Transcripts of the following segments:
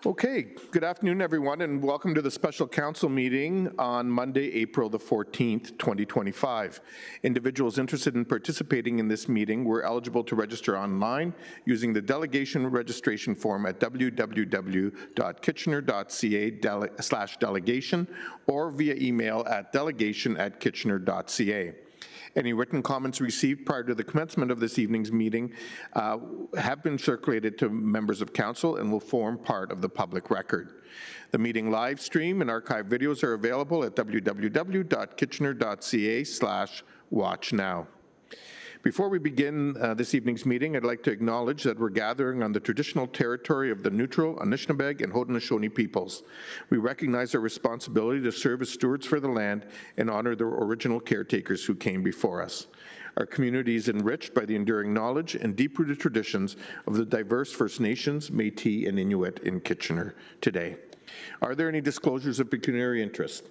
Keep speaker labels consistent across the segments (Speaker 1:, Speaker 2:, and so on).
Speaker 1: Okay, good afternoon, everyone, and welcome to the special council meeting on Monday, April the 14th, 2025. Individuals interested in participating in this meeting were eligible to register online using the delegation registration form at www.kitchener.ca/delegation or via email at delegation@kitchener.ca. Any written comments received prior to the commencement of this evening's meeting have been circulated to members of council and will form part of the public record. The meeting live stream and archive videos are available at www.kitchener.ca/watchnow. Before we begin this evening's meeting, I'd like to acknowledge that we're gathering on the traditional territory of the Neutral, Anishinaabe, and Haudenosaunee peoples. We recognize our responsibility to serve as stewards for the land and honor the original caretakers who came before us. Our community is enriched by the enduring knowledge and deep-rooted traditions of the diverse First Nations, Métis, and Inuit in Kitchener today. Are there any disclosures of pecuniary interest?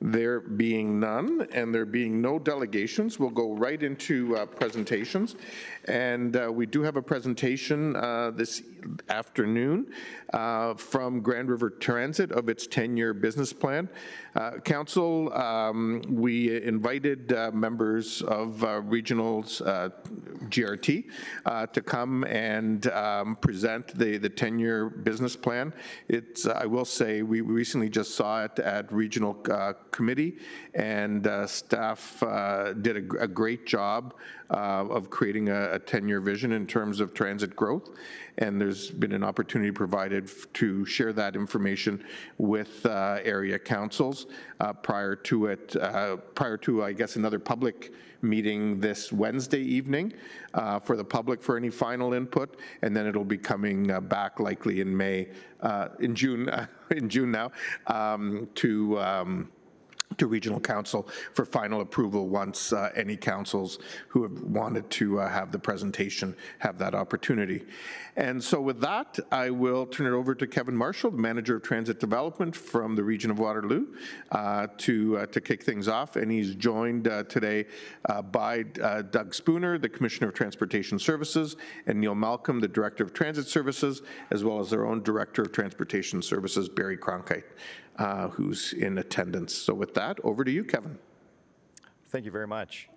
Speaker 1: There being none and there being no delegations, we'll go right into presentations. And we do have a presentation this afternoon from Grand River Transit of its 10-year business plan. Council, we invited members of Regional's GRT to come and present the 10-year business plan. I will say, we recently just saw it at Regional Committee, and staff did a great job of creating a 10-year vision in terms of transit growth, and there's been an opportunity provided to share that information with area councils prior to, I guess, another public meeting this Wednesday evening for the public for any final input, and then it'll be coming back likely in June now to Regional Council for final approval once any councils who have wanted to have the presentation have that opportunity. And so with that, I will turn it over to Kevin Marshall, the Manager of Transit Development from the Region of Waterloo, to kick things off. And he's joined today by Doug Spooner, the Commissioner of Transportation Services, and Neil Malcolm, the Director of Transit Services, as well as their own Director of Transportation Services, Barry Cronkite, who's in attendance. So with that, over to you, Kevin.
Speaker 2: Thank you very much.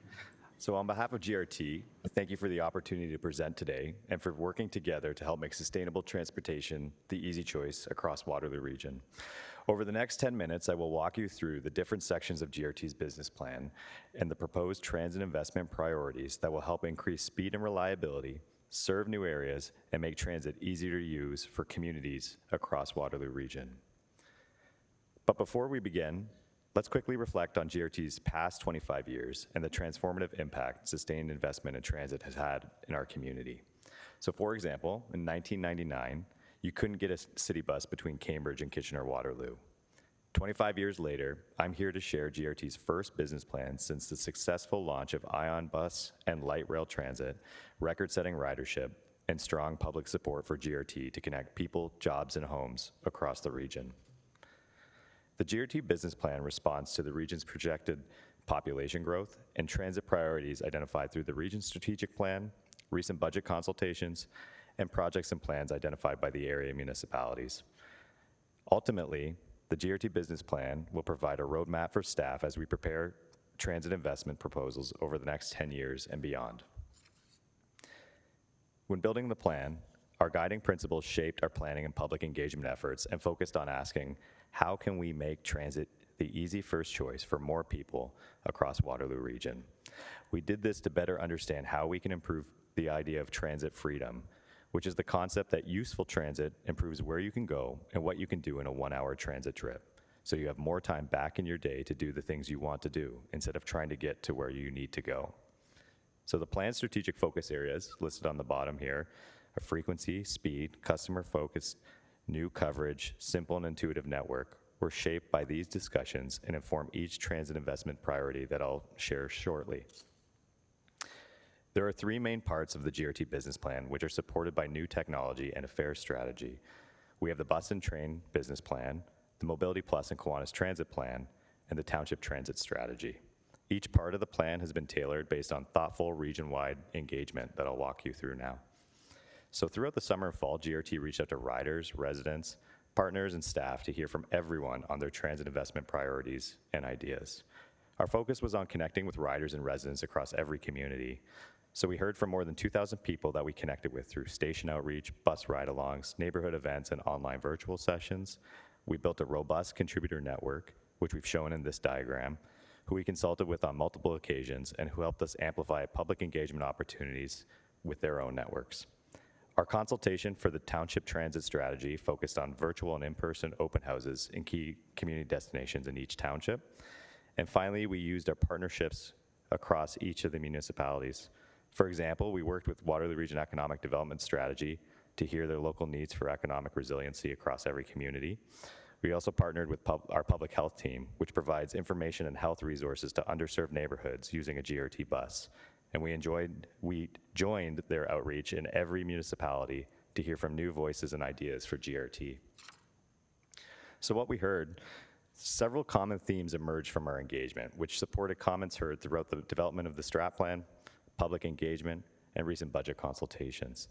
Speaker 2: So on behalf of GRT, thank you for the opportunity to present today and for working together to help make sustainable transportation the easy choice across Waterloo Region. Over the next 10 minutes, I will walk you through the different sections of GRT's business plan and the proposed transit investment priorities that will help increase speed and reliability, serve new areas, and make transit easier to use for communities across Waterloo Region. But before we begin, let's quickly reflect on GRT's past 25 years and the transformative impact sustained investment in transit has had in our community. So for example, in 1999, you couldn't get a city bus between Cambridge and Kitchener-Waterloo. 25 years later, I'm here to share GRT's first business plan since the successful launch of Ion Bus and Light Rail Transit, record-setting ridership, and strong public support for GRT to connect people, jobs, and homes across the region. The GRT business plan responds to the region's projected population growth and transit priorities identified through the region's strategic plan, recent budget consultations, and projects and plans identified by the area municipalities. Ultimately, the GRT business plan will provide a roadmap for staff as we prepare transit investment proposals over the next 10 years and beyond. When building the plan, our guiding principles shaped our planning and public engagement efforts and focused on asking, how can we make transit the easy first choice for more people across Waterloo Region? We did this to better understand how we can improve the idea of transit freedom, which is the concept that useful transit improves where you can go and what you can do in a 1-hour transit trip. So you have more time back in your day to do the things you want to do instead of trying to get to where you need to go. So the plan's strategic focus areas listed on the bottom here are frequency, speed, customer-focused, new coverage, simple and intuitive network were shaped by these discussions and inform each transit investment priority that I'll share shortly. There are 3 main parts of the GRT business plan which are supported by new technology and a fair strategy. We have the bus and train business plan, the Mobility Plus and Kiwanis Transit plan, and the Township Transit strategy. Each part of the plan has been tailored based on thoughtful region-wide engagement that I'll walk you through now. So throughout the summer and fall, GRT reached out to riders, residents, partners, and staff to hear from everyone on their transit investment priorities and ideas. Our focus was on connecting with riders and residents across every community. So we heard from more than 2,000 people that we connected with through station outreach, bus ride-alongs, neighborhood events, and online virtual sessions. We built a robust contributor network, which we've shown in this diagram, who we consulted with on multiple occasions and who helped us amplify public engagement opportunities with their own networks. Our consultation for the township transit strategy focused on virtual and in-person open houses in key community destinations in each township. And finally, we used our partnerships across each of the municipalities. For example, we worked with Waterloo Region Economic Development Strategy to hear their local needs for economic resiliency across every community. We also partnered with our public health team, which provides information and health resources to underserved neighborhoods using a GRT bus. And we joined their outreach in every municipality to hear from new voices and ideas for GRT. So what we heard, several common themes emerged from our engagement, which supported comments heard throughout the development of the strat plan, public engagement, and recent budget consultations.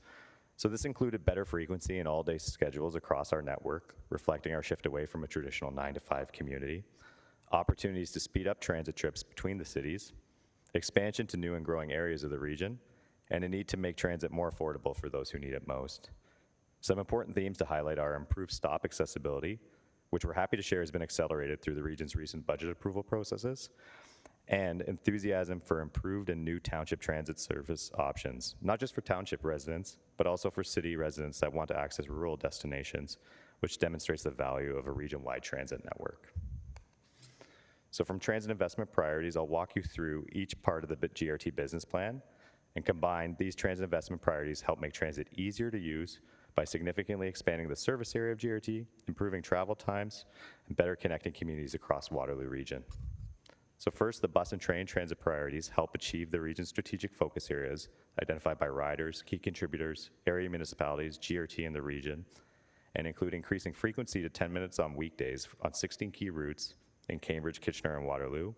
Speaker 2: So this included better frequency and all-day schedules across our network, reflecting our shift away from a traditional 9-to-5 community, opportunities to speed up transit trips between the cities, expansion to new and growing areas of the region, and a need to make transit more affordable for those who need it most. Some important themes to highlight are improved stop accessibility, which we're happy to share has been accelerated through the region's recent budget approval processes, and enthusiasm for improved and new township transit service options, not just for township residents, but also for city residents that want to access rural destinations, which demonstrates the value of a region-wide transit network. So from transit investment priorities, I'll walk you through each part of the GRT business plan, and combined, these transit investment priorities help make transit easier to use by significantly expanding the service area of GRT, improving travel times, and better connecting communities across Waterloo Region. So first, the bus and train transit priorities help achieve the region's strategic focus areas identified by riders, key contributors, area municipalities, GRT in the region, and include increasing frequency to 10 minutes on weekdays on 16 key routes in Cambridge, Kitchener, and Waterloo,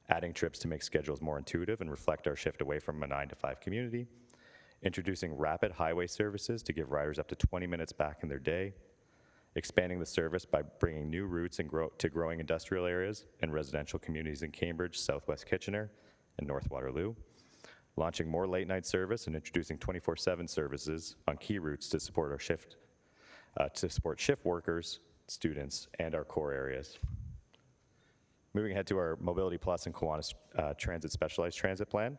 Speaker 2: adding trips to make schedules more intuitive and reflect our shift away from a 9-to-5 community, introducing rapid highway services to give riders up to 20 minutes back in their day, expanding the service by bringing new routes to growing industrial areas and residential communities in Cambridge, Southwest Kitchener, and North Waterloo, launching more late-night service and introducing 24/7 services on key routes to support our shift workers, students, and our core areas. Moving ahead to our Mobility Plus and Kiwanis Transit Specialized Transit Plan.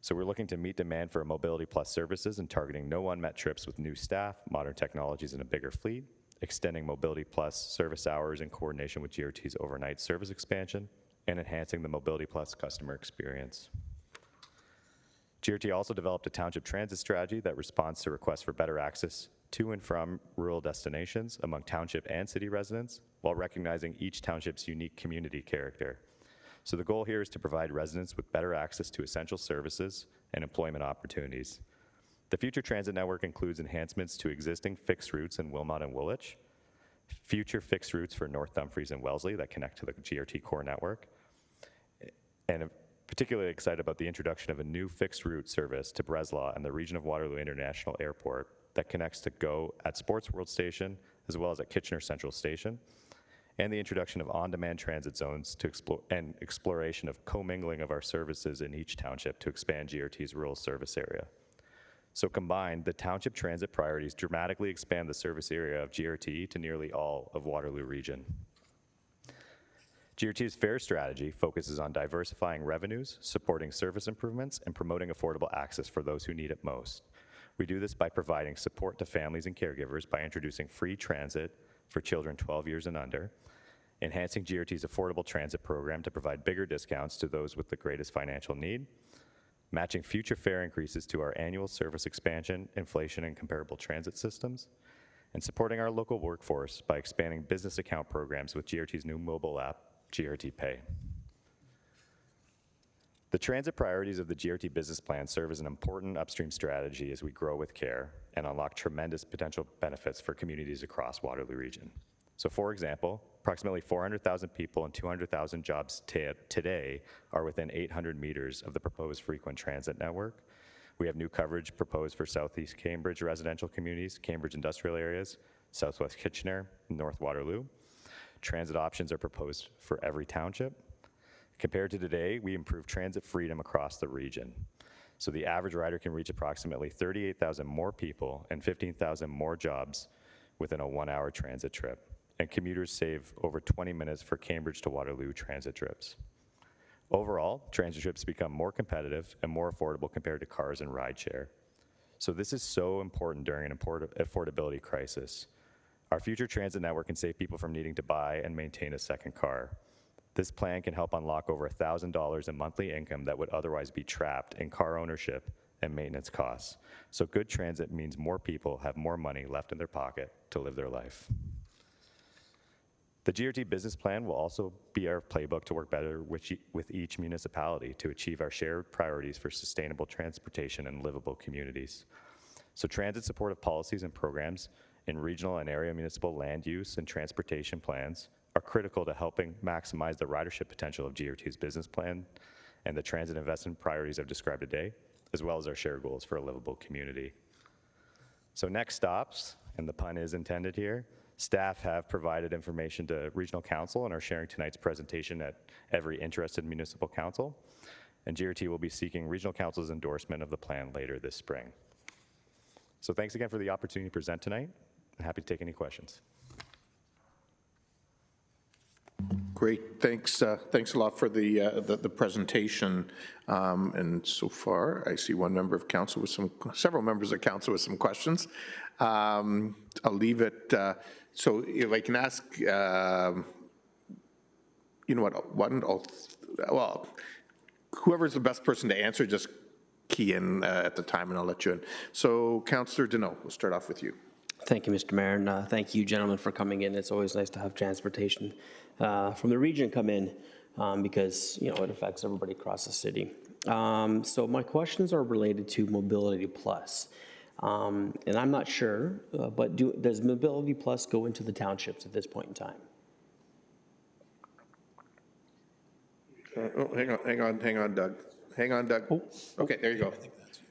Speaker 2: So we're looking to meet demand for Mobility Plus services and targeting no unmet trips with new staff, modern technologies, and a bigger fleet, extending Mobility Plus service hours in coordination with GRT's overnight service expansion, and enhancing the Mobility Plus customer experience. GRT also developed a township transit strategy that responds to requests for better access to and from rural destinations among township and city residents, while recognizing each township's unique community character. So the goal here is to provide residents with better access to essential services and employment opportunities. The future transit network includes enhancements to existing fixed routes in Wilmot and Woolwich, future fixed routes for North Dumfries and Wellesley that connect to the GRT core network, and I'm particularly excited about the introduction of a new fixed route service to Breslau and the region of Waterloo International Airport that connects to GO at Sports World Station as well as at Kitchener Central Station, and the introduction of on-demand transit zones to exploration of commingling of our services in each township to expand GRT's rural service area. So combined, the township transit priorities dramatically expand the service area of GRT to nearly all of Waterloo Region. GRT's fare strategy focuses on diversifying revenues, supporting service improvements, and promoting affordable access for those who need it most. We do this by providing support to families and caregivers by introducing free transit for children 12 years and under, enhancing GRT's affordable transit program to provide bigger discounts to those with the greatest financial need, matching future fare increases to our annual service expansion, inflation, and comparable transit systems, and supporting our local workforce by expanding business account programs with GRT's new mobile app, GRT Pay. The transit priorities of the GRT business plan serve as an important upstream strategy as we grow with care and unlock tremendous potential benefits for communities across Waterloo Region. So for example, approximately 400,000 people and 200,000 jobs today are within 800 meters of the proposed frequent transit network, We have new coverage proposed for Southeast Cambridge residential communities, Cambridge industrial areas, Southwest Kitchener, North Waterloo. Transit options are proposed for every township. Compared to today, we improve transit freedom across the region. So the average rider can reach approximately 38,000 more people and 15,000 more jobs within a 1-hour transit trip. And commuters save over 20 minutes for Cambridge to Waterloo transit trips. Overall, transit trips become more competitive and more affordable compared to cars and rideshare. So this is so important during an affordability crisis. Our future transit network can save people from needing to buy and maintain a second car. This plan can help unlock over $1,000 in monthly income that would otherwise be trapped in car ownership and maintenance costs. So good transit means more people have more money left in their pocket to live their life. The GRT business plan will also be our playbook to work better with each municipality to achieve our shared priorities for sustainable transportation and livable communities. So transit supportive policies and programs in regional and area municipal land use and transportation plans are critical to helping maximize the ridership potential of GRT's business plan and the transit investment priorities I've described today, as well as our shared goals for a livable community. So next stops, and the pun is intended here, staff have provided information to Regional Council and are sharing tonight's presentation at every interested municipal council. And GRT will be seeking Regional Council's endorsement of the plan later this spring. So thanks again for the opportunity to present tonight. I'm happy to take any questions.
Speaker 1: Great, thanks. Thanks a lot for the presentation. And so far, I see one member of council with several members of council with some questions. I'll leave it. So if I can ask, you know what? Well, whoever's the best person to answer, just key in at the time, and I'll let you in. So, Councillor Deneau, we'll start off with you.
Speaker 3: Thank you, Mr. Mayor, and thank you, gentlemen, for coming in. It's always nice to have transportation from the region come in because, you know, it affects everybody across the city. So my questions are related to Mobility Plus. And I'm not sure, but does Mobility Plus go into the townships at this point in time?
Speaker 1: Hang on, Doug. Hang on, Doug. Oh. Okay, there you go.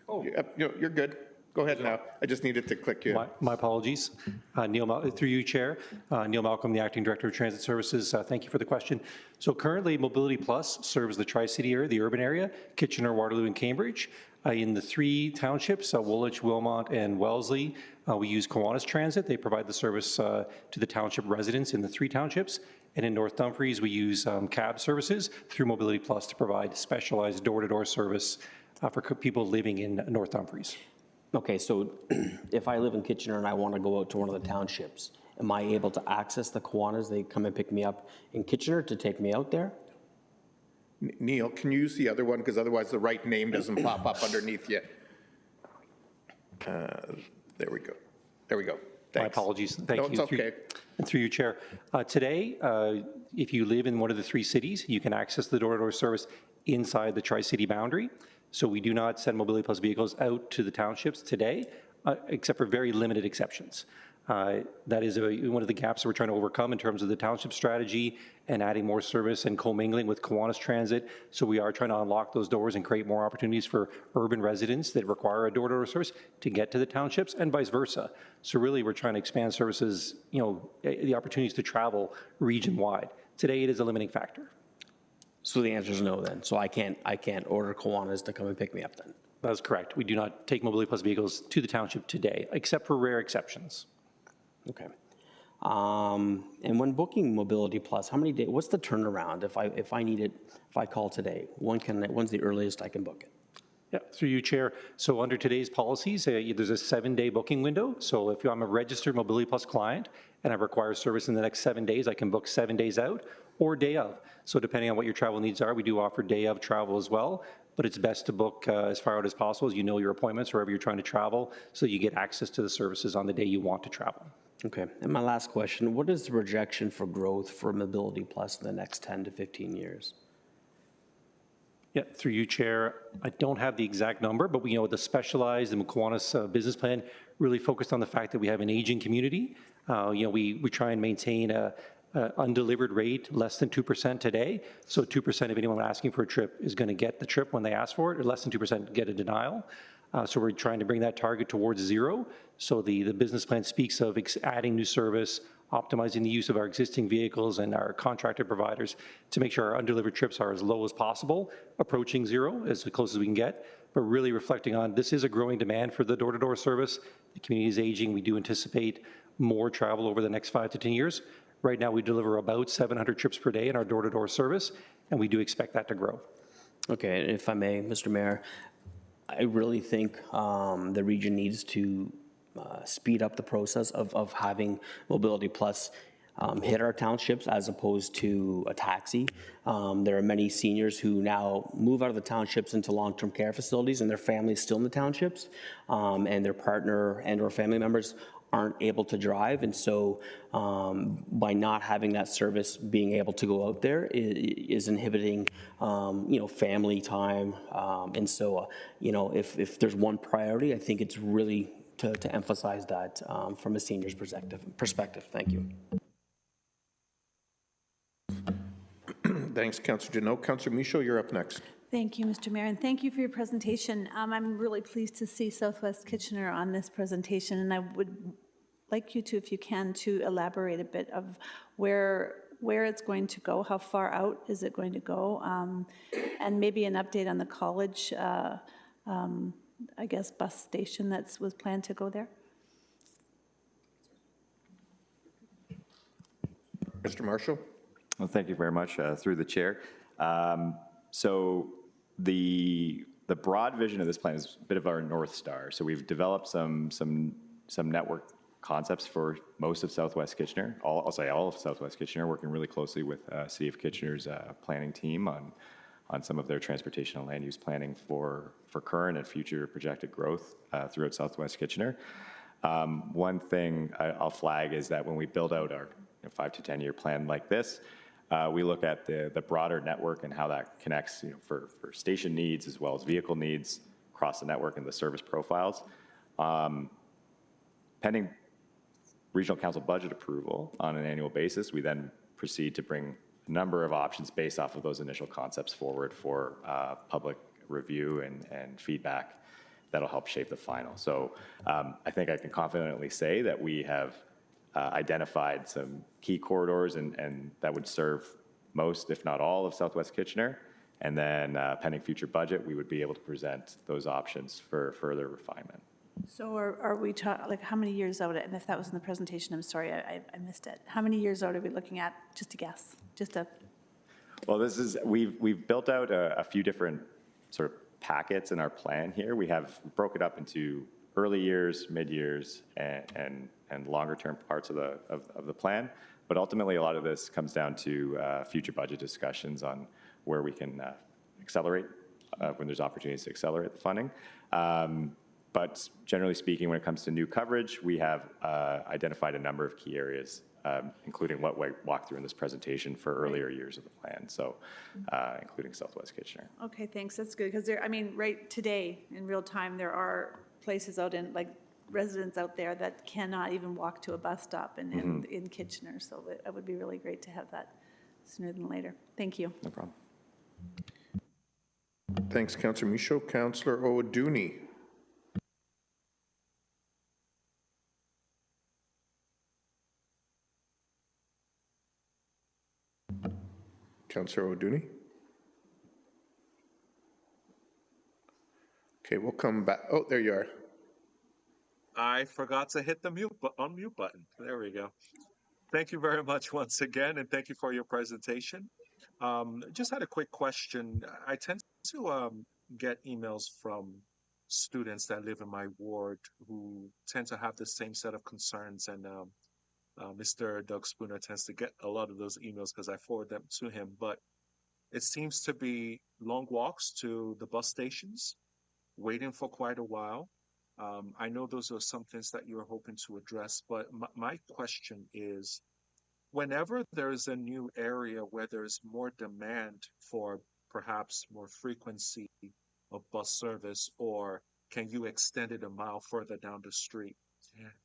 Speaker 1: Oh. You're good. Go ahead now. I just needed to click you.
Speaker 4: My apologies. Through you, Chair. Neil Malcolm, the Acting Director of Transit Services. Thank you for the question. So currently, Mobility Plus serves the Tri-City area, the urban area, Kitchener, Waterloo, and Cambridge. In the 3 townships, Woolwich, Wilmot, and Wellesley, we use Kiwanis Transit. They provide the service to the township residents in the 3 townships. And in North Dumfries, we use cab services through Mobility Plus to provide specialized door-to-door service for people living in North Dumfries.
Speaker 3: Okay, so if I live in Kitchener and I want to go out to one of the townships, am I able to access the Kiwanis? They come and pick me up in Kitchener to take me out there?
Speaker 1: Neil, can you use the other one? Because otherwise the right name doesn't pop up underneath you. There we go. There we go. Thanks.
Speaker 4: My apologies. Thank you.
Speaker 1: It's okay.
Speaker 4: Through you, Chair. Today, if you live in one of the 3 cities, you can access the door-to-door service inside the Tri-City boundary. So we do not send Mobility Plus vehicles out to the townships today, except for very limited exceptions. That is one of the gaps that we're trying to overcome in terms of the township strategy and adding more service and commingling with Kiwanis Transit. So we are trying to unlock those doors and create more opportunities for urban residents that require a door-to-door service to get to the townships and vice versa. So really we're trying to expand services, you know, the opportunities to travel region-wide. Today it is a limiting factor.
Speaker 3: So the answer is no then. So I can't order Kiwanis to come and pick me up then?
Speaker 4: That is correct. We do not take Mobility Plus vehicles to the township today, except for rare exceptions.
Speaker 3: Okay. And when booking Mobility Plus, how many days, what's the turnaround if I need it, if I call today? When's the earliest I can book it?
Speaker 4: Yeah, through you, Chair. So under today's policies, there's a 7-day booking window. So if I'm a registered Mobility Plus client and I require service in the next 7 days, I can book 7 days out or day of. So depending on what your travel needs are, we do offer day of travel as well. But it's best to book as far out as possible as you know your appointments wherever you're trying to travel so you get access to the services on the day you want to travel.
Speaker 3: Okay. And my last question, what is the projection for growth for Mobility Plus in the next 10 to 15 years?
Speaker 4: Yeah, through you, Chair. I don't have the exact number, but we know the specialized and Kiwanis business plan really focused on the fact that we have an aging community. We try and maintain a undelivered rate less than 2% today. So 2% of anyone asking for a trip is going to get the trip when they ask for it, or less than 2% get a denial. So we're trying to bring that target towards zero. So the business plan speaks of adding new service, optimizing the use of our existing vehicles and our contracted providers to make sure our undelivered trips are as low as possible, approaching zero as close as we can get, but really reflecting on this is a growing demand for the door-to-door service. The community is aging. We do anticipate more travel over the next 5 to 10 years. Right now, we deliver about 700 trips per day in our door-to-door service, and we do expect that to grow.
Speaker 3: Okay, and if I may, Mr. Mayor, I really think the region needs to speed up the process of having Mobility Plus hit our townships as opposed to a taxi. There are many seniors who now move out of the townships into long-term care facilities and their families still in the townships, and their partner and or family members aren't able to drive, and so by not having that service being able to go out there is inhibiting family time, and so if there's one priority, I think it's really to emphasize that from a senior's perspective. Thank you.
Speaker 1: Thanks, Councillor Janote. Councillor Michaud, you're up next.
Speaker 5: Thank you, Mr. Mayor, and thank you for your presentation. I'm really pleased to see Southwest Kitchener on this presentation, and I would like you to, if you can, to elaborate a bit of where it's going to go, how far out is it going to go, and maybe an update on the college, I guess, bus station that was planned to go there.
Speaker 1: Mr. Marshall?
Speaker 2: Well, thank you very much, through the chair. So the broad vision of this plan is a bit of our North Star. So we've developed some network concepts for most of Southwest Kitchener. I'll say all of Southwest Kitchener, working really closely with City of Kitchener's planning team on some of their transportation and land use planning for current and future projected growth throughout Southwest Kitchener. One thing I'll flag is that when we build out our 5 to 10 year plan like this, we look at the broader network and how that connects for station needs as well as vehicle needs across the network and the service profiles. Pending Regional Council budget approval on an annual basis, we then proceed to bring a number of options based off of those initial concepts forward for public review and feedback that'll help shape the final. So I think I can confidently say that we have identified some key corridors and that would serve most, if not all, of Southwest Kitchener. And then pending future budget, we would be able to present those options for further refinement.
Speaker 5: So are we talking, like, how many years out, and if that was in the presentation, I'm sorry, I missed it. How many years out are we looking at, just a guess?
Speaker 2: Well, we've built out a few different sort of packets in our plan here. We have broke it up into early years, mid-years, and longer-term parts of the plan. But ultimately, a lot of this comes down to future budget discussions on where we can accelerate, when there's opportunities to accelerate the funding. But generally speaking, when it comes to new coverage, we have identified a number of key areas, including what we walked through in this presentation for earlier years of the plan, so including Southwest Kitchener.
Speaker 5: Okay, thanks, that's good, because right today, in real time, there are places out in, like, residents out there that cannot even walk to a bus stop in Kitchener, so it would be really great to have that sooner than later. Thank you.
Speaker 2: No problem.
Speaker 1: Thanks, Councillor Michaud. Councillor O'Dooney. Councillor O'Dooney? Okay, we'll come back. Oh, there you are.
Speaker 6: I forgot to hit the unmute button. There we go. Thank you very much once again, and thank you for your presentation. Just had a quick question. I tend to get emails from students that live in my ward who tend to have the same set of concerns, and Mr. Doug Spooner tends to get a lot of those emails because I forward them to him. But it seems to be long walks to the bus stations, waiting for quite a while. I know those are some things that you're hoping to address, but my question is, whenever there's a new area where there's more demand for perhaps more frequency of bus service, or can you extend it a mile further down the street?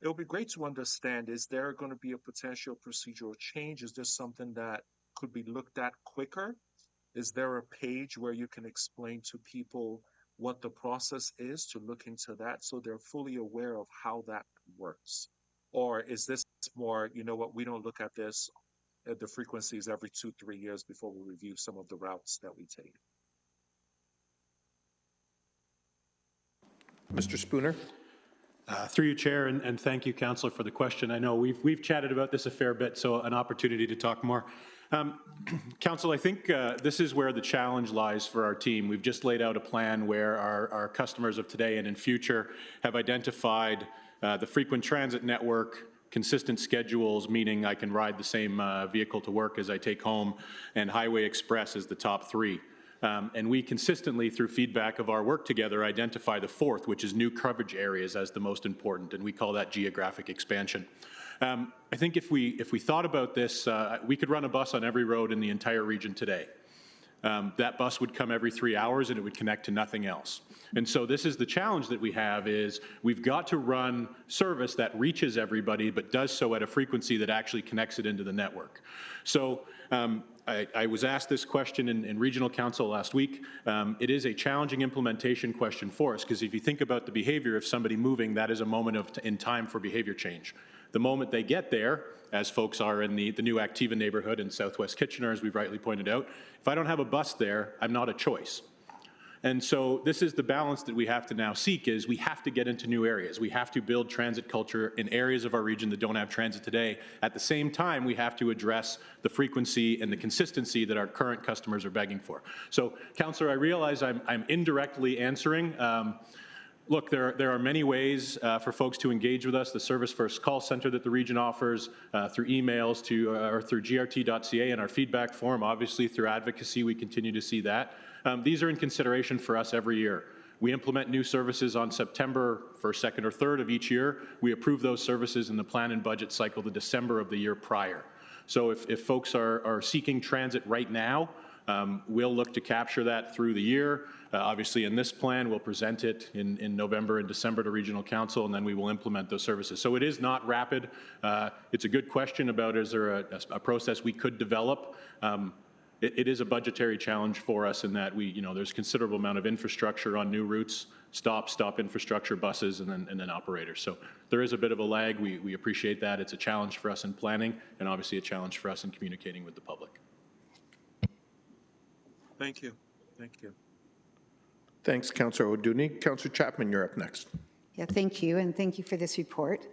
Speaker 6: It would be great to understand, is there going to be a potential procedural change? Is there something that could be looked at quicker? Is there a page where you can explain to people what the process is to look into that so they're fully aware of how that works? Or is this more, you know what, we don't look at this at the frequencies every 2-3 years before we review some of the routes that we take?
Speaker 1: Mr. Spooner?
Speaker 7: Through you, Chair, and thank you, Councillor, for the question. I know we've chatted about this a fair bit, so an opportunity to talk more. Council, I think this is where the challenge lies for our team. We've just laid out a plan where our customers of today and in future have identified the frequent transit network, consistent schedules, meaning I can ride the same vehicle to work as I take home, and Highway Express as the top three. And we consistently, through feedback of our work together, identify the fourth, which is new coverage areas, as the most important, and we call that geographic expansion. I think if we thought about this, we could run a bus on every road in the entire region today. That bus would come every 3 hours and it would connect to nothing else. And so this is the challenge that we have, is we've got to run service that reaches everybody but does so at a frequency that actually connects it into the network. So I was asked this question in Regional Council last week. It is a challenging implementation question for us, because if you think about the behavior of somebody moving, that is a moment in time for behavior change. The moment they get there, as folks are in the new Activa neighborhood in Southwest Kitchener, as we've rightly pointed out, if I don't have a bus there, I'm not a choice. And so this is the balance that we have to now seek, is we have to get into new areas. We have to build transit culture in areas of our region that don't have transit today. At the same time, we have to address the frequency and the consistency that our current customers are begging for. So, Councillor, I realize I'm indirectly answering. Look, there are many ways for folks to engage with us. The Service First call center that the region offers, through emails or through grt.ca and our feedback form. Obviously, through advocacy, we continue to see that. These are in consideration for us every year. We implement new services on September 1st, 2nd, or 3rd of each year. We approve those services in the plan and budget cycle the December of the year prior. So if folks are seeking transit right now, we'll look to capture that through the year. Obviously, in this plan, we'll present it in November and December to Regional Council, and then we will implement those services. So it is not rapid. It's a good question about, is there a process we could develop? It is a budgetary challenge for us in that there's considerable amount of infrastructure on new routes, stop infrastructure, buses, and then operators. So there is a bit of a lag. We appreciate that. It's a challenge for us in planning, and obviously a challenge for us in communicating with the public.
Speaker 6: Thank you. Thank you.
Speaker 1: Thanks, Councillor O'Dooney. Councillor Chapman, you're up next.
Speaker 8: Yeah, thank you, and thank you for this report.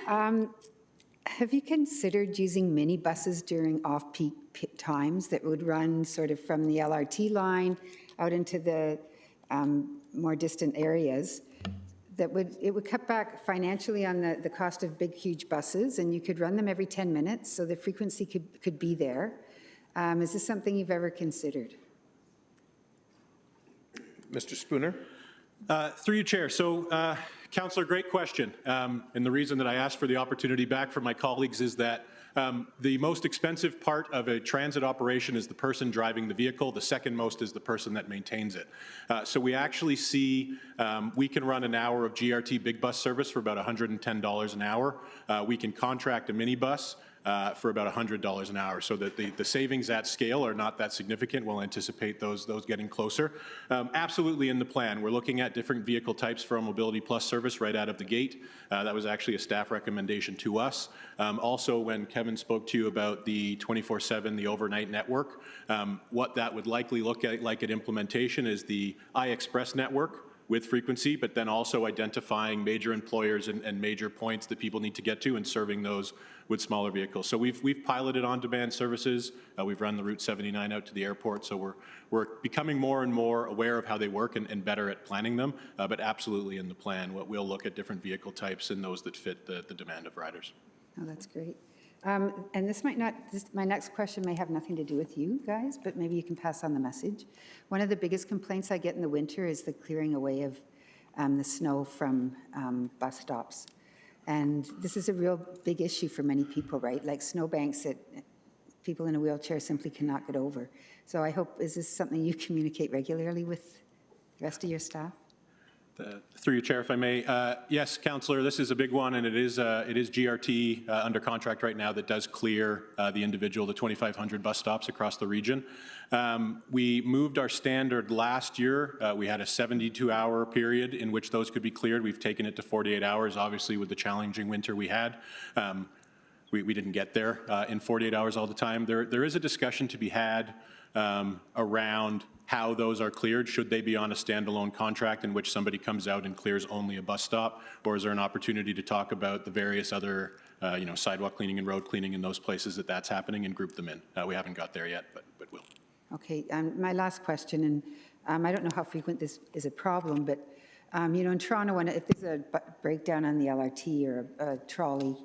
Speaker 8: Have you considered using minibuses during off-peak times that would run sort of from the LRT line out into the more distant areas? It would cut back financially on the cost of big, huge buses, and you could run them every 10 minutes, so the frequency could be there. Is this something you've ever considered?
Speaker 1: Mr. Spooner?
Speaker 7: Through you, Chair. So, Councillor, great question. And the reason that I asked for the opportunity back from my colleagues is that the most expensive part of a transit operation is the person driving the vehicle. The second most is the person that maintains it. So we actually see we can run an hour of GRT big bus service for about $110 an hour. We can contract a minibus for about $100 an hour, so that the savings at scale are not that significant. We'll anticipate those getting closer. Absolutely in the plan, we're looking at different vehicle types for a Mobility Plus service right out of the gate. That was actually a staff recommendation to us. Also, when Kevin spoke to you about the 24/7, the overnight network, what that would likely look like at implementation is the iExpress network with frequency, but then also identifying major employers and major points that people need to get to and serving those with smaller vehicles. So we've piloted on-demand services. We've run the Route 79 out to the airport, so we're becoming more and more aware of how they work and better at planning them, but absolutely in the plan, we'll look at different vehicle types and those that fit the demand of riders.
Speaker 8: Oh, that's great. And this might not, my next question may have nothing to do with you guys, but maybe you can pass on the message. One of the biggest complaints I get in the winter is the clearing away of the snow from bus stops. And this is a real big issue for many people, right? Like snowbanks that people in a wheelchair simply cannot get over. So I hope, is this something you communicate regularly with the rest of your staff?
Speaker 7: Through you, Chair, if I may. Yes, Councillor, this is a big one, and it is GRT under contract right now that does clear the 2,500 bus stops across the region. We moved our standard last year. We had a 72-hour period in which those could be cleared. We've taken it to 48 hours, obviously, with the challenging winter we had. We didn't get there in 48 hours all the time. There is a discussion to be had around how those are cleared. Should they be on a standalone contract in which somebody comes out and clears only a bus stop? Or is there an opportunity to talk about the various other, sidewalk cleaning and road cleaning in those places that's happening and group them in? We haven't got there yet, but we'll.
Speaker 8: Okay, my last question, and I don't know how frequent this is a problem, but, in Toronto, if there's a breakdown on the LRT or a trolley,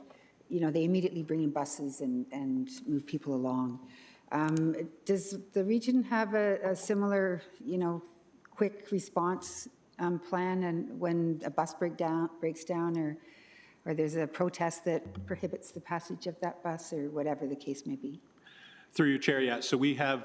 Speaker 8: they immediately bring in buses and move people along. Does the region have a similar, quick response plan and when a bus breaks down or there's a protest that prohibits the passage of that bus or whatever the case may be?
Speaker 7: Through your chair, yeah. So we have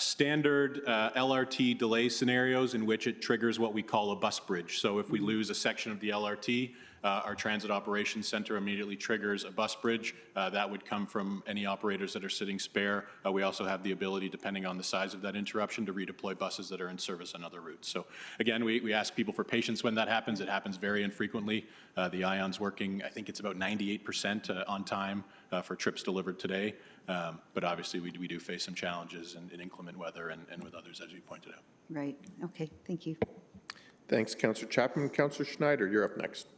Speaker 7: standard LRT delay scenarios in which it triggers what we call a bus bridge. So if we lose a section of the LRT, our Transit Operations Center immediately triggers a bus bridge. That would come from any operators that are sitting spare. We also have the ability, depending on the size of that interruption, to redeploy buses that are in service on other routes. So again, we ask people for patience when that happens. It happens very infrequently. The ION's working, I think it's about 98% on time for trips delivered today. But obviously, we do face some challenges in inclement weather and with others, as you pointed out.
Speaker 8: Right. Okay. Thank you.
Speaker 1: Thanks, Councillor Chapman. Councillor Schneider, you're up next.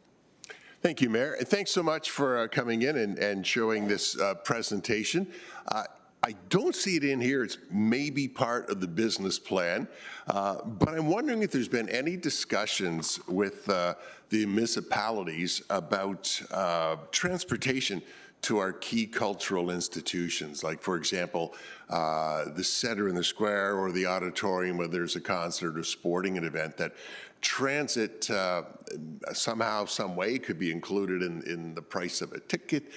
Speaker 9: Thank you, Mayor. And thanks so much for coming in and showing this presentation. I don't see it in here. It's maybe part of the business plan, but I'm wondering if there's been any discussions with the municipalities about transportation to our key cultural institutions, like, for example, the center in the square or the auditorium where there's a concert or sporting an event, that transit somehow, some way could be included in the price of a ticket,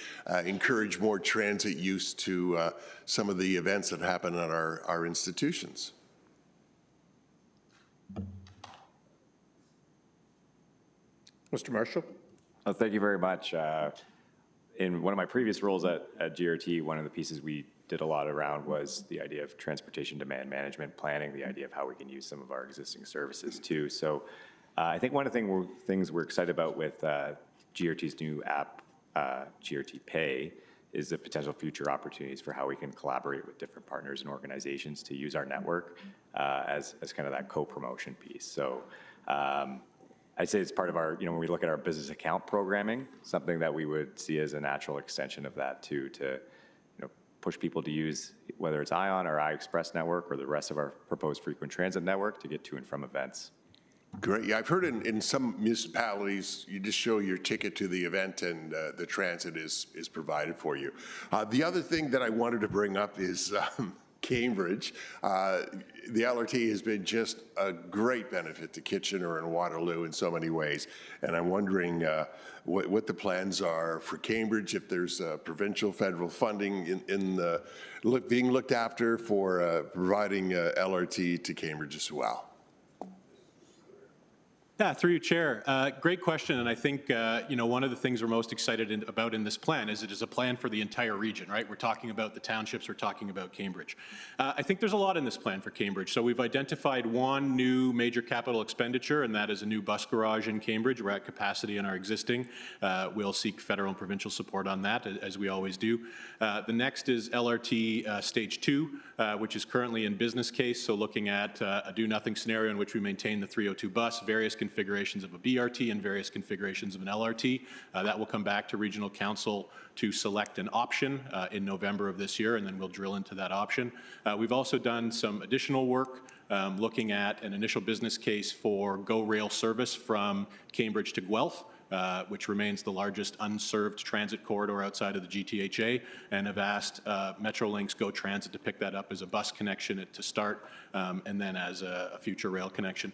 Speaker 9: encourage more transit use to some of the events that happen at our institutions.
Speaker 1: Mr. Marshall.
Speaker 2: Thank you very much. In one of my previous roles at GRT, one of the pieces we did a lot around was the idea of transportation demand management planning, the idea of how we can use some of our existing services too. So I think one of the things we're excited about with GRT's new app, GRT Pay, is the potential future opportunities for how we can collaborate with different partners and organizations to use our network as kind of that co-promotion piece. So I'd say it's part of our, when we look at our business account programming, something that we would see as a natural extension of that too, to push people to use, whether it's ION or iExpress network or the rest of our proposed frequent transit network, to get to and from events.
Speaker 9: Great. Yeah, I've heard in some municipalities, you just show your ticket to the event and the transit is provided for you. The other thing that I wanted to bring up is Cambridge. The LRT has been just a great benefit to Kitchener and Waterloo in so many ways, and I'm wondering what the plans are for Cambridge, if there's provincial, federal funding being looked after for providing LRT to Cambridge as well.
Speaker 7: Yeah, through you, Chair. Great question, and I think one of the things we're most excited about in this plan is it is a plan for the entire region, right? We're talking about the townships, we're talking about Cambridge. I think there's a lot in this plan for Cambridge. So we've identified one new major capital expenditure, and that is a new bus garage in Cambridge. We're at capacity in our existing. We'll seek federal and provincial support on that, as we always do. The next is LRT Stage 2, which is currently in business case, so looking at a do-nothing scenario in which we maintain the 302 bus, various configurations of a BRT and various configurations of an LRT. That will come back to Regional Council to select an option in November of this year, and then we'll drill into that option. We've also done some additional work looking at an initial business case for GO Rail service from Cambridge to Guelph, which remains the largest unserved transit corridor outside of the GTHA, and have asked Metrolinx GO Transit to pick that up as a bus connection to start, and then as a future rail connection.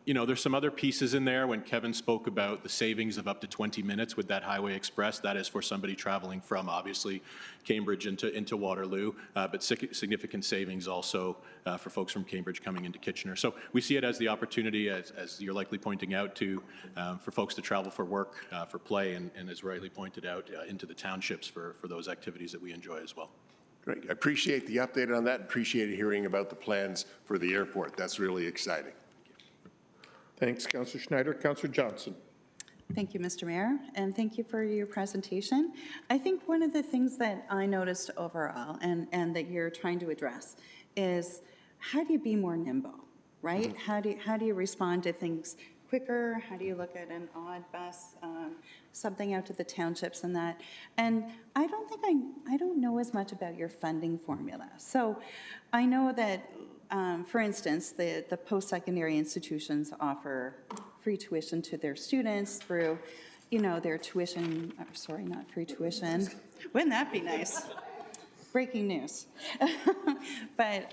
Speaker 7: There's some other pieces in there when Kevin spoke about the savings of up to 20 minutes with that Highway Express. That is for somebody traveling from, obviously, Cambridge into Waterloo, but significant savings also for folks from Cambridge coming into Kitchener. So we see it as the opportunity, as you're likely pointing out, for folks to travel for work, for play, and as rightly pointed out, into the townships for those activities that we enjoy as well.
Speaker 9: Great. I appreciate the update on that. Appreciate hearing about the plans for the airport. That's really exciting.
Speaker 1: Thanks, Councillor Schneider. Councillor Johnson.
Speaker 10: Thank you, Mr. Mayor, and thank you for your presentation. I think one of the things that I noticed overall and that you're trying to address is how do you be more nimble, right?
Speaker 9: Mm-hmm.
Speaker 10: How do you respond to things quicker? How do you look at an odd bus, something out to the townships and that? And I don't know as much about your funding formula. So I know that, for instance, the post-secondary institutions offer free tuition to their students through, their tuition, sorry, not free tuition. Wouldn't that be nice? Breaking news. But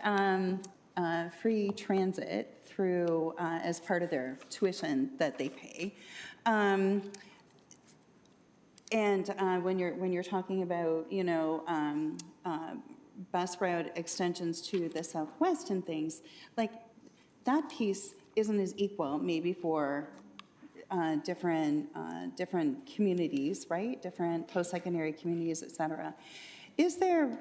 Speaker 10: free transit through, as part of their tuition that they pay. And when you're talking about, bus route extensions to the southwest and things, like that piece isn't as equal maybe for different communities, right? Different post-secondary communities, et cetera. Is there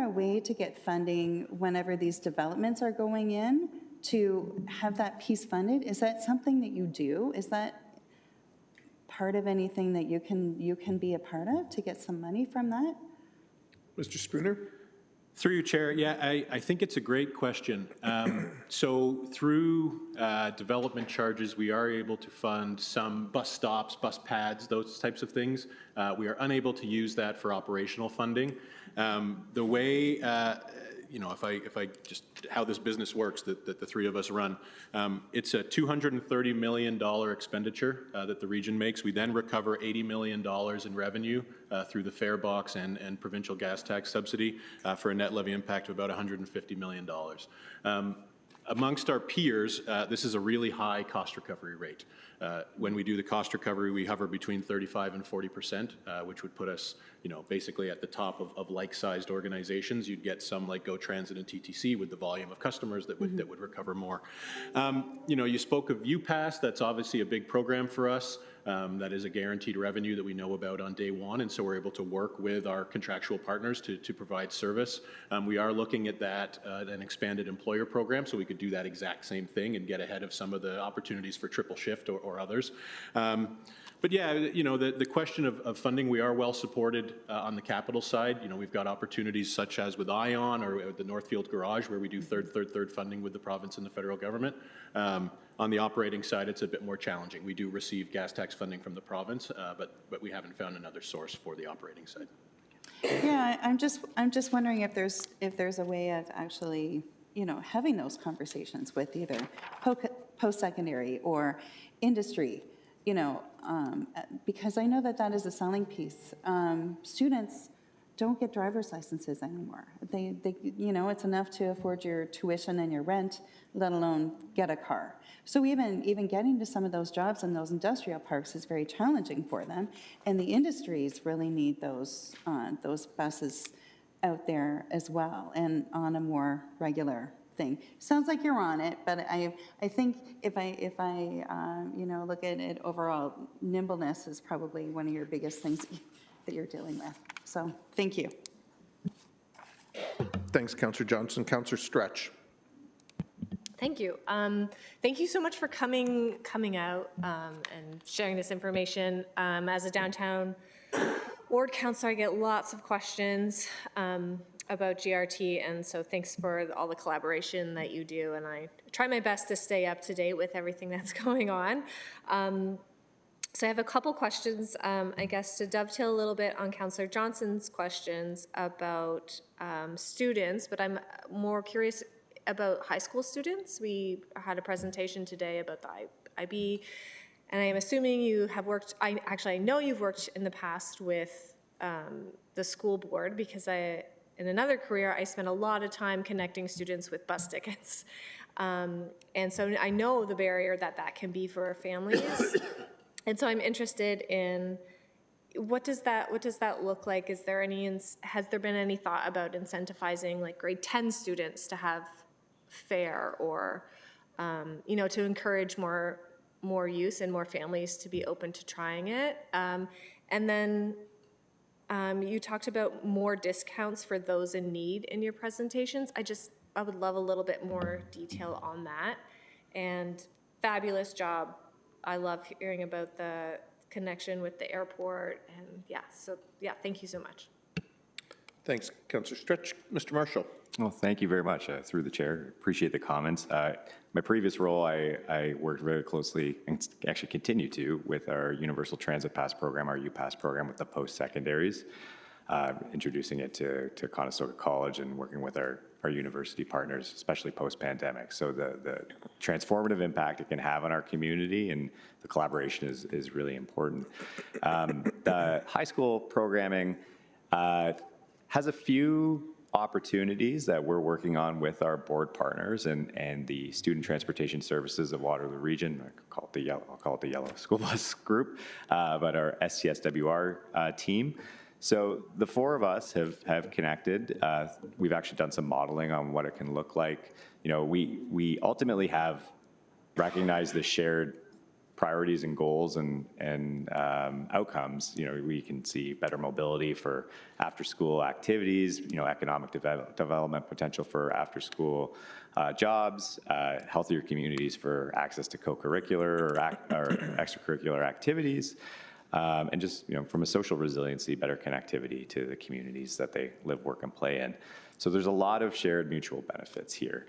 Speaker 10: a way to get funding whenever these developments are going in to have that piece funded? Is that something that you do? Is that part of anything that you can be a part of to get some money from that?
Speaker 1: Mr. Spooner.
Speaker 7: Through you, Chair. Yeah, I think it's a great question. So through development charges, we are able to fund some bus stops, bus pads, those types of things. We are unable to use that for operational funding. The way, if I just, how this business works that the three of us run, it's a $230 million expenditure that the region makes. We then recover $80 million in revenue through the fare box and provincial gas tax subsidy for a net levy impact of about $150 million. Amongst our peers, this is a really high cost recovery rate. When we do the cost recovery, we hover between 35 and 40%, which would put us, basically at the top of like-sized organizations. You'd get some like Go Transit and TTC with the volume of customers that would recover more. You spoke of UPass. That's obviously a big program for us. That is a guaranteed revenue that we know about on day one, and so we're able to work with our contractual partners to provide service. We are looking at that, an expanded employer program, so we could do that exact same thing and get ahead of some of the opportunities for triple shift or others. But yeah, the question of funding, we are well supported on the capital side. We've got opportunities such as with ION or the Northfield Garage, where we do third funding with the province and the federal government. On the operating side, it's a bit more challenging. We do receive gas tax funding from the province, but we haven't found another source for the operating side.
Speaker 10: Yeah, I'm just wondering if there's a way of actually, having those conversations with either post-secondary or industry, because I know that is a selling piece. Students don't get driver's licenses anymore. They it's enough to afford your tuition and your rent, let alone get a car. So even getting to some of those jobs in those industrial parks is very challenging for them, and the industries really need those buses out there as well and on a more regular thing. Sounds like you're on it, but I think if I look at it overall, nimbleness is probably one of your biggest things that you're dealing with. So thank you.
Speaker 1: Thanks, Councillor Johnson. Councillor Stretch.
Speaker 11: Thank you. Thank you so much for coming out and sharing this information. As a downtown ward councillor, I get lots of questions about GRT, and so thanks for all the collaboration that you do, and I try my best to stay up to date with everything that's going on. So I have a couple questions, I guess, to dovetail a little bit on Councillor Johnson's questions about students, but I'm more curious about high school students. We had a presentation today about the IB, and I am assuming you have worked, I know you've worked in the past with the school board, because in another career, I spent a lot of time connecting students with bus tickets. And so I know the barrier that can be for families. And so I'm interested in what does that look like? Has there been any thought about incentivizing like grade 10 students to have fare, or to encourage more use and more families to be open to trying it? And then you talked about more discounts for those in need in your presentations. I would love a little bit more detail on that. And fabulous job. I love hearing about the connection with the airport, and thank you so much.
Speaker 1: Thanks, Councillor Stretch. Mr. Marshall.
Speaker 2: Well, thank you very much, through the chair. Appreciate the comments. My previous role, I worked very closely, and actually continue to, with our Universal Transit Pass program, our UPass program with the post-secondaries, introducing it to Conestoga College and working with our university partners, especially post-pandemic. So the transformative impact it can have on our community and the collaboration is really important. The high school programming has a few opportunities that we're working on with our board partners and the Student Transportation Services of Waterloo Region. I'll call it the Yellow School Bus Group, but our STSWR team. So the four of us have connected. We've actually done some modeling on what it can look like. We ultimately have recognized the shared priorities and goals and outcomes. We can see better mobility for after-school activities, economic development potential for after-school jobs, healthier communities for access to co-curricular or extracurricular activities. And just from a social resiliency, better connectivity to the communities that they live, work, and play in. So there's a lot of shared mutual benefits here.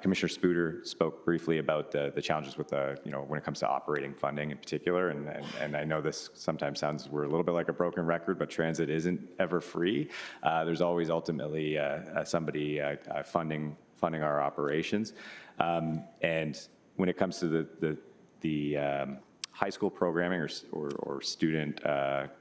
Speaker 2: Commissioner Spooter spoke briefly about the challenges with when it comes to operating funding in particular, and I know this sometimes sounds, we're a little bit like a broken record, but transit isn't ever free. There's always ultimately somebody funding our operations, and when it comes to the high school programming or student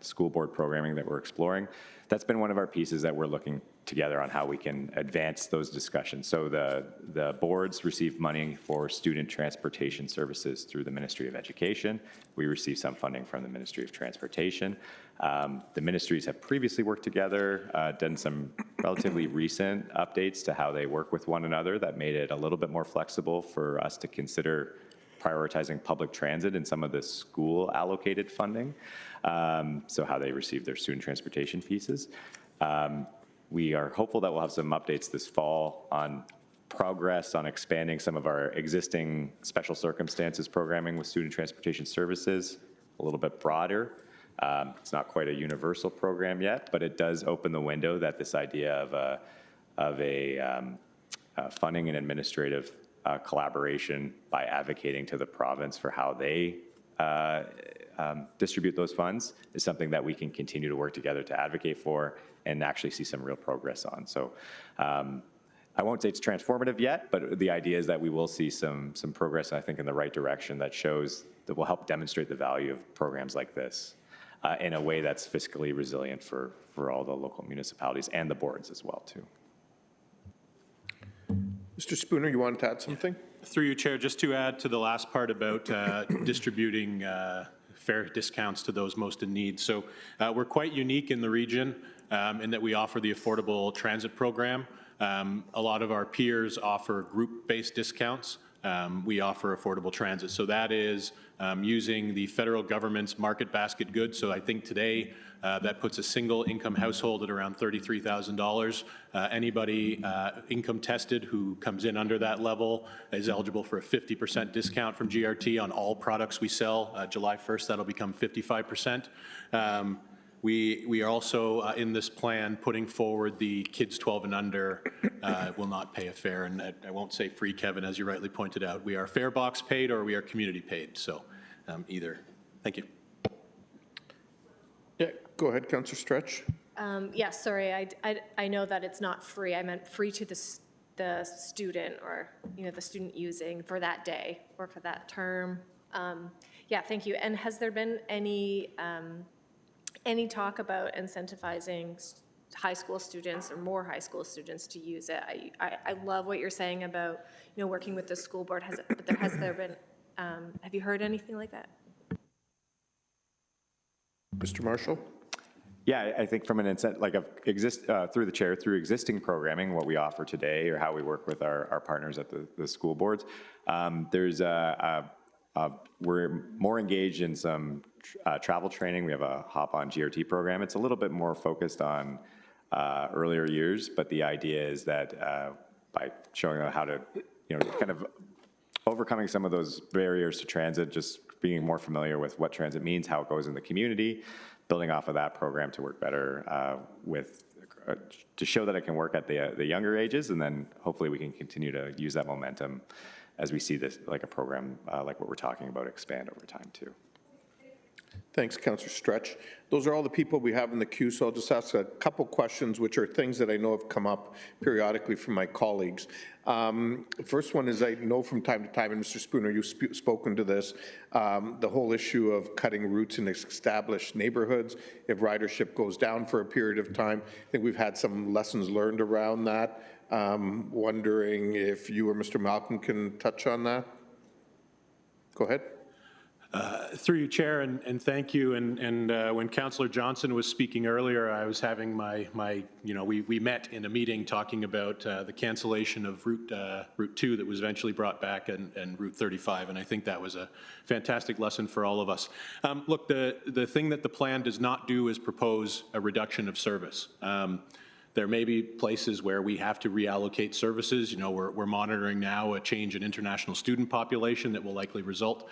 Speaker 2: school board programming that we're exploring, that's been one of our pieces that we're looking together on how we can advance those discussions. So the boards receive money for student transportation services through the Ministry of Education. We receive some funding from the Ministry of Transportation. The ministries have previously worked together, done some relatively recent updates to how they work with one another that made it a little bit more flexible for us to consider prioritizing public transit in some of the school allocated funding, so how they receive their student transportation pieces. We are hopeful that we'll have some updates this fall on progress on expanding some of our existing special circumstances programming with student transportation services a little bit broader. It's not quite a universal program yet, but it does open the window that this idea of a funding and administrative collaboration by advocating to the province for how they distribute those funds is something that we can continue to work together to advocate for and actually see some real progress on. So I won't say it's transformative yet, but the idea is that we will see some progress, I think, in the right direction that will help demonstrate the value of programs like this in a way that's fiscally resilient for all the local municipalities and the boards as well, too.
Speaker 1: Mr. Spooner, you wanted to add something?
Speaker 7: Through you, Chair, just to add to the last part about distributing fare discounts to those most in need. So we're quite unique in the region in that we offer the affordable transit program. A lot of our peers offer group-based discounts. We offer affordable transit. So that is using the federal government's market basket goods. So I think today that puts a single income household at around $33,000. Anybody income tested who comes in under that level is eligible for a 50% discount from GRT on all products we sell. July 1st, that'll become 55%. We are also in this plan putting forward the kids 12 and under will not pay a fare, and I won't say free, Kevin, as you rightly pointed out. We are fare box paid or we are community paid, so either. Thank you.
Speaker 1: Yeah, go ahead, Councillor Stretch.
Speaker 11: Yeah, sorry, I know that it's not free. I meant free to the student or the student using for that day or for that term. Yeah, thank you. And has there been any talk about incentivizing high school students or more high school students to use it. I love what you're saying about, working with the school board. Has there been, have you heard anything like that?
Speaker 1: Mr. Marshall?
Speaker 2: Yeah, I think from an incentive, like through the chair, through existing programming, what we offer today or how we work with our partners at the school boards, we're more engaged in some travel training. We have a Hop On GRT program. It's a little bit more focused on earlier years, but the idea is that by showing them how to, kind of overcoming some of those barriers to transit, just being more familiar with what transit means, how it goes in the community, building off of that program to work better to show that it can work at the younger ages, and then hopefully we can continue to use that momentum as we see this, like a program like what we're talking about, expand over time too.
Speaker 1: Thanks, Councillor Stretch. Those are all the people we have in the queue, so I'll just ask a couple questions, which are things that I know have come up periodically from my colleagues. First one is, I know from time to time, and Mr. Spooner, you've spoken to this, the whole issue of cutting routes in established neighborhoods if ridership goes down for a period of time. I think we've had some lessons learned around that. Wondering if you or Mr. Malcolm can touch on that. Go ahead.
Speaker 7: Through you, Chair, and thank you. And when Councillor Johnson was speaking earlier, I was having we met in a meeting talking about the cancellation of Route 2 that was eventually brought back and Route 35, and I think that was a fantastic lesson for all of us. Look, the thing that the plan does not do is propose a reduction of service. There may be places where we have to reallocate services. We're monitoring now a change in international student population that will likely result.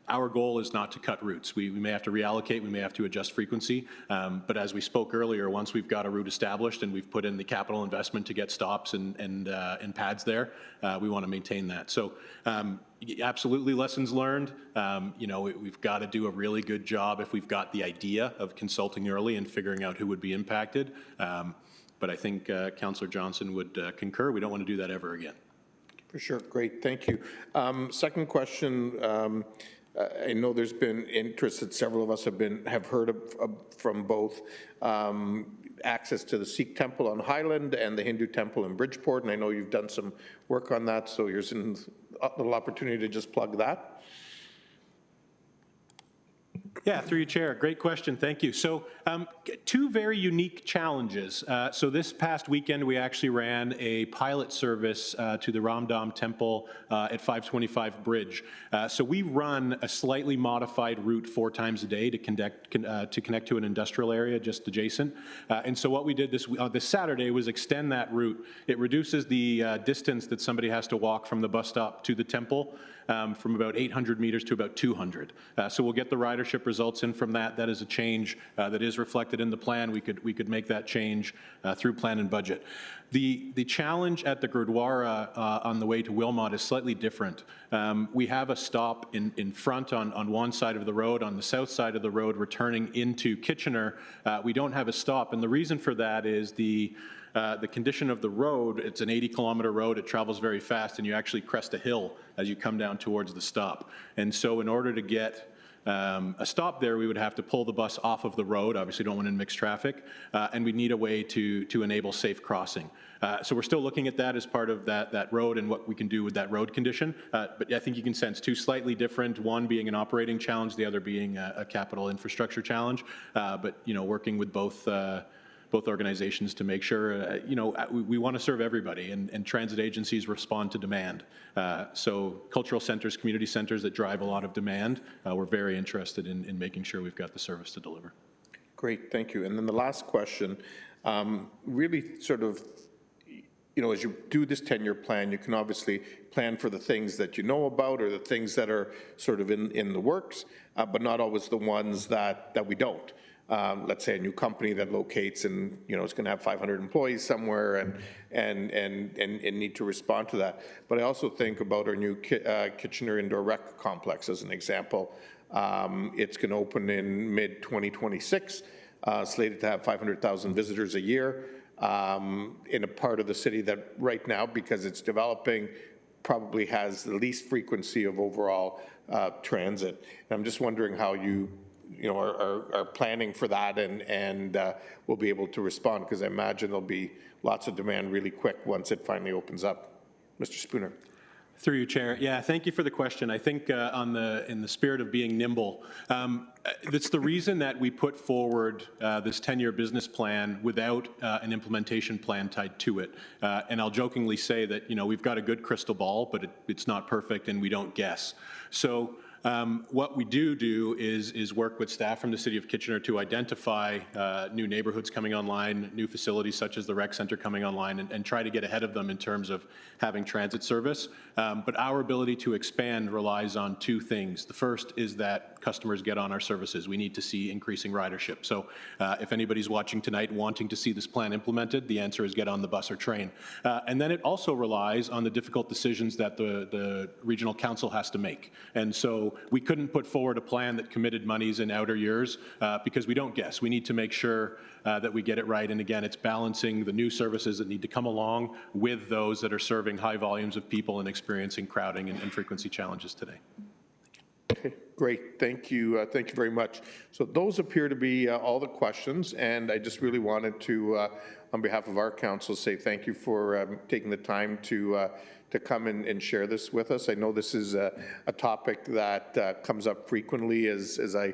Speaker 7: Our goal is not to cut routes. We may have to reallocate, we may have to adjust frequency, but as we spoke earlier, once we've got a route established and we've put in the capital investment to get stops and pads there, we want to maintain that. So absolutely lessons learned. We've got to do a really good job if we've got the idea of consulting early and figuring out who would be impacted. But I think Councillor Johnson would concur. We don't want to do that ever again.
Speaker 1: For sure. Great. Thank you. Second question. I know there's been interest that several of us have heard of from both access to the Sikh temple on Highland and the Hindu temple in Bridgeport, and I know you've done some work on that, so here's a little opportunity to just plug that.
Speaker 7: Yeah, through you, Chair. Great question. Thank you. So two very unique challenges. So this past weekend, we actually ran a pilot service to the Ramdam Temple at 525 Bridge. So we run a slightly modified route 4 times a day to connect to an industrial area just adjacent. And so what we did this Saturday was extend that route. It reduces the distance that somebody has to walk from the bus stop to the temple from about 800 meters to about 200. So we'll get the ridership results in from that. That is a change that is reflected in the plan. We could make that change through plan and budget. The challenge at the Gurdwara on the way to Wilmot is slightly different. We have a stop in front on one side of the road. On the south side of the road, returning into Kitchener, we don't have a stop. And the reason for that is the condition of the road. It's an 80-kilometer road. It travels very fast, and you actually crest a hill as you come down towards the stop. And so in order to get a stop there, we would have to pull the bus off of the road. Obviously, don't want to mix traffic, and we need a way to enable safe crossing. So we're still looking at that as part of that road and what we can do with that road condition. But I think you can sense two slightly different, one being an operating challenge, the other being a capital infrastructure challenge. But working with both organizations to make sure, we want to serve everybody, and transit agencies respond to demand. So cultural centers, community centers that drive a lot of demand, we're very interested in making sure we've got the service to deliver.
Speaker 1: Great, thank you. And then the last question, really sort of, as you do this 10-year plan, you can obviously plan for the things that you know about or the things that are sort of in the works, but not always the ones that we don't. Let's say a new company that locates and it's going to have 500 employees somewhere and need to respond to that. But I also think about our new Kitchener Indoor Rec Complex as an example. It's going to open in mid-2026, slated to have 500,000 visitors a year in a part of the city that right now, because it's developing, probably has the least frequency of overall transit. And I'm just wondering how you are planning for that and will be able to respond, because I imagine there'll be lots of demand really quick once it finally opens up. Mr. Spooner.
Speaker 7: Through you, Chair. Yeah, thank you for the question. I think in the spirit of being nimble, that's the reason that we put forward this 10-year business plan without an implementation plan tied to it. And I'll jokingly say that, we've got a good crystal ball, but it's not perfect and we don't guess. So what we do is work with staff from the City of Kitchener to identify new neighborhoods coming online, new facilities such as the rec center coming online, and try to get ahead of them in terms of having transit service. But our ability to expand relies on two things. The first is that customers get on our services. We need to see increasing ridership. So if anybody's watching tonight wanting to see this plan implemented, the answer is get on the bus or train. And then it also relies on the difficult decisions that the regional council has to make. And so we couldn't put forward a plan that committed monies in outer years because we don't guess. We need to make sure that we get it right. And again, it's balancing the new services that need to come along with those that are serving high volumes of people and experiencing crowding and frequency challenges today.
Speaker 1: Okay, great. Thank you. Thank you very much. So those appear to be all the questions, and I just really wanted to, on behalf of our council, say thank you for taking the time to come and share this with us. I know this is a topic that comes up frequently as I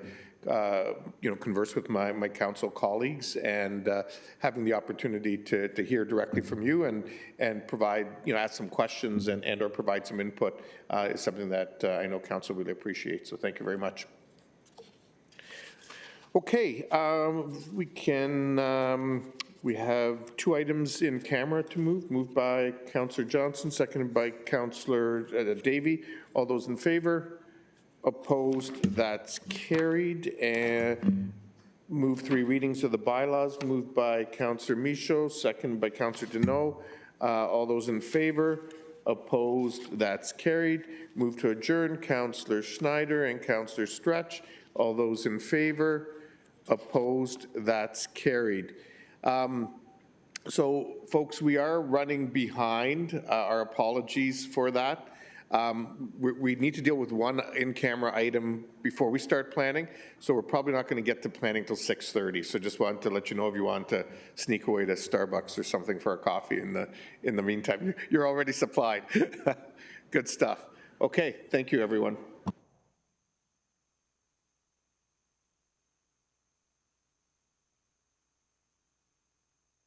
Speaker 1: converse with my council colleagues, and having the opportunity to hear directly from you and provide, ask some questions and or provide some input is something that I know council really appreciates. So thank you very much. Okay, we have two items in camera to moved by Councillor Johnson, seconded by Councillor Davey. All those in favor? Opposed? That's carried. And move three readings of the bylaws, moved by Councillor Michaud, seconded by Councillor Deneau. All those in favor? Opposed? That's carried. Move to adjourn, Councillor Schneider and Councillor Stretch. All those in favor? Opposed? That's carried. So, folks, we are running behind. Our apologies for that. We need to deal with one in-camera item before we start planning, so we're probably not going to get to planning till 6:30. So just wanted to let you know if you want to sneak away to Starbucks or something for a coffee in the meantime. You're already supplied. Good stuff. Okay, thank you, everyone.